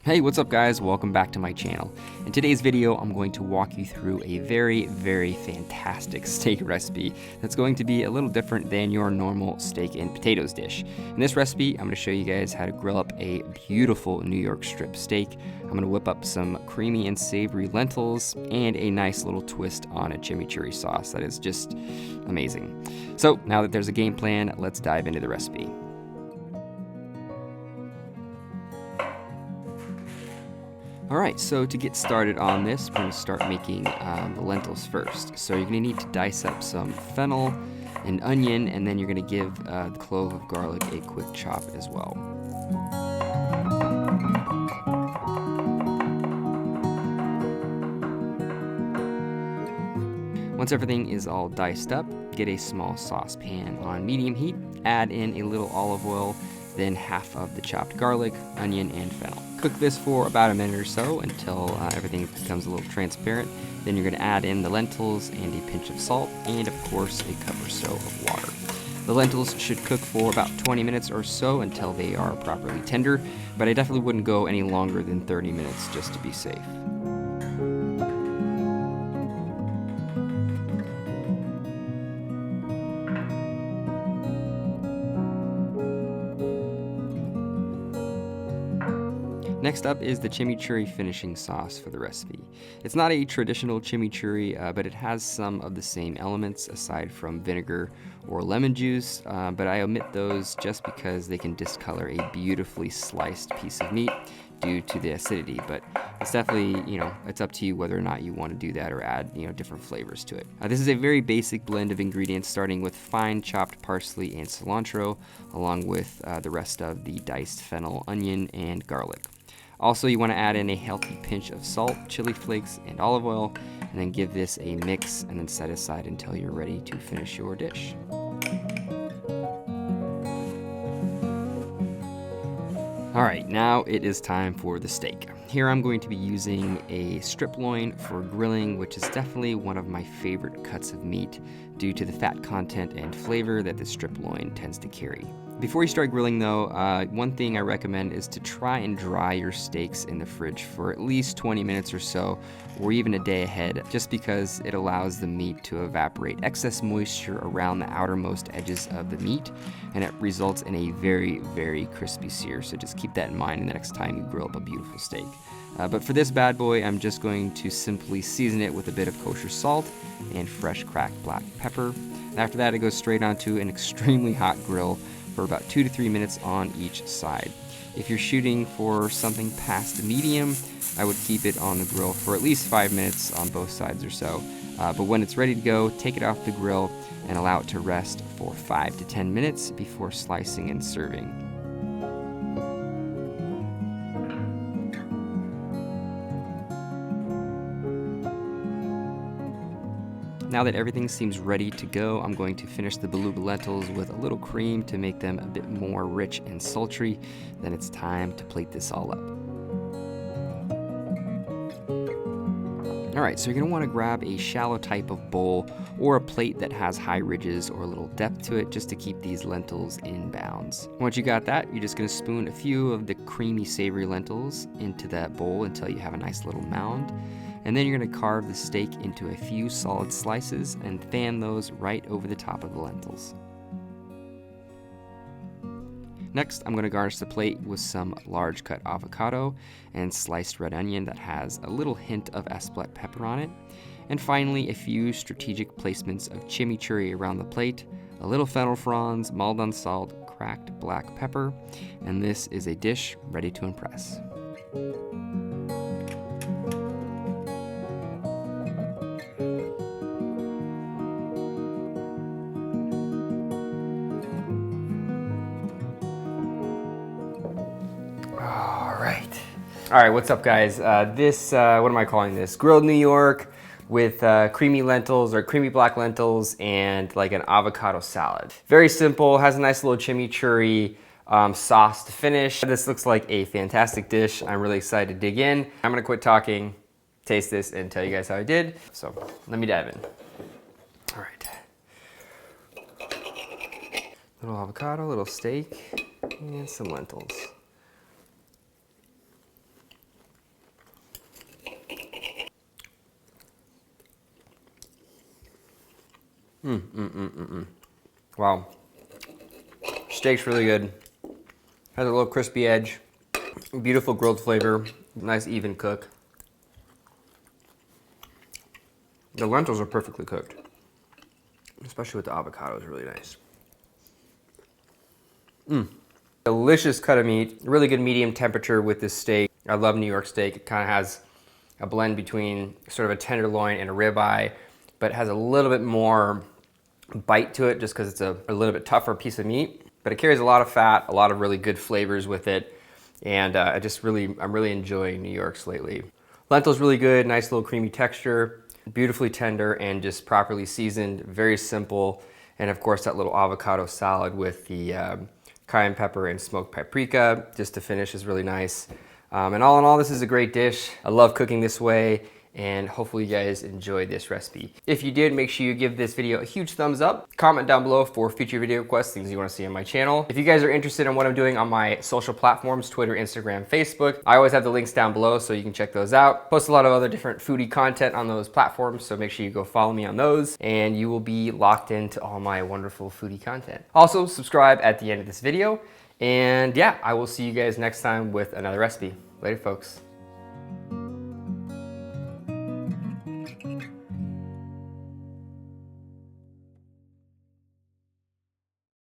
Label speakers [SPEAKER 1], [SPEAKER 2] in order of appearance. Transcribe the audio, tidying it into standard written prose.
[SPEAKER 1] Hey, what's up guys? Welcome back to my channel. In today's video, I'm going to walk you through a very fantastic steak recipe that's going to be a little different than your normal steak and potatoes dish. In this recipe, I'm going to show you guys how to grill up a beautiful New York strip steak. I'm going to whip up some creamy and savory lentils and a nice little twist on a chimichurri sauce that is just amazing. So now that there's a game plan, let's dive into the recipe. Alright, so to get started on this, we're going to start making the lentils first. So you're going to need to dice up some fennel, an onion, and then you're going to give the clove of garlic a quick chop as well. Once everything is all diced up, get a small saucepan on medium heat, add in a little olive oil, then half of the chopped garlic, onion, and fennel. Cook this for about a minute or so until everything becomes a little transparent. Then you're going to add in the lentils and a pinch of salt and of course a cup or so of water. The lentils should cook for about 20 minutes or so until they are properly tender, but I definitely wouldn't go any longer than 30 minutes just to be safe. Next up is the chimichurri finishing sauce for the recipe. It's not a traditional chimichurri, but it has some of the same elements aside from vinegar or lemon juice, but I omit those just because they can discolor a beautifully sliced piece of meat due to the acidity, but it's definitely, it's up to you whether or not you want to do that or add, different flavors to it. This is a very basic blend of ingredients starting with fine chopped parsley and cilantro, along with the rest of the diced fennel, onion, and garlic. Also, you want to add in a healthy pinch of salt, chili flakes, and olive oil, and then give this a mix and then set aside until you're ready to finish your dish. Alright, now it is time for the steak. Here I'm going to be using a strip loin for grilling, which is definitely one of my favorite cuts of meat due to the fat content and flavor that the strip loin tends to carry. Before you start grilling though, one thing I recommend is to try and dry your steaks in the fridge for at least 20 minutes or so, or even a day ahead, just because it allows the meat to evaporate excess moisture around the outermost edges of the meat, and it results in a very crispy sear, so just keep that in mind the next time you grill up a beautiful steak. But for this bad boy, I'm just going to simply season it with a bit of kosher salt and fresh cracked black pepper. And after that, it goes straight onto an extremely hot grill for about 2 to 3 minutes on each side. If you're shooting for something past medium, I would keep it on the grill for at least 5 minutes on both sides or so. But when it's ready to go, take it off the grill and allow it to rest for 5 to 10 minutes before slicing and serving. Now that everything seems ready to go, I'm going to finish the beluga lentils with a little cream to make them a bit more rich and sultry. Then it's time to plate this all up. Alright, so you're going to want to grab a shallow type of bowl or a plate that has high ridges or a little depth to it just to keep these lentils in bounds. Once you got that, you're just going to spoon a few of the creamy savory lentils into that bowl until you have a nice little mound. And then you're going to carve the steak into a few solid slices and fan those right over the top of the lentils. Next, I'm going to garnish the plate with some large cut avocado and sliced red onion that has a little hint of espelette pepper on it. And finally, a few strategic placements of chimichurri around the plate, a little fennel fronds, mulled on salt, cracked black pepper, and this is a dish ready to impress. All right, what's up guys? What am I calling this? Grilled New York with creamy lentils or creamy black lentils and like an avocado salad. Very simple, has a nice little chimichurri sauce to finish. This looks like a fantastic dish. I'm really excited to dig in. I'm gonna quit talking, taste this, and tell you guys how I did. So let me dive in. All right. Little avocado, little steak, and some lentils. Wow. Steak's really good. Has a little crispy edge. Beautiful grilled flavor. Nice even cook. The lentils are perfectly cooked. Especially with the avocado, is really nice. Delicious cut of meat. Really good medium temperature with this steak. I love New York steak. It kind of has a blend between sort of a tenderloin and a ribeye, but it has a little bit more bite to it just because it's a little bit tougher piece of meat. But it carries a lot of fat, a lot of really good flavors with it. And I'm really enjoying New York's lately. Lentils really good, nice little creamy texture, beautifully tender and just properly seasoned, very simple. And of course that little avocado salad with the cayenne pepper and smoked paprika just to finish is really nice. And all in all, this is a great dish. I love cooking this way, and hopefully you guys enjoyed this recipe. If you did, make sure you give this video a huge thumbs up. Comment down below for future video requests, things you want to see on my channel. If you guys are interested in what I'm doing on my social platforms, Twitter, Instagram, Facebook, I always have the links down below so you can check those out. Post a lot of other different foodie content on those platforms, so make sure you go follow me on those, and you will be locked into all my wonderful foodie content. Also, subscribe at the end of this video, and yeah, I will see you guys next time with another recipe. Later, folks.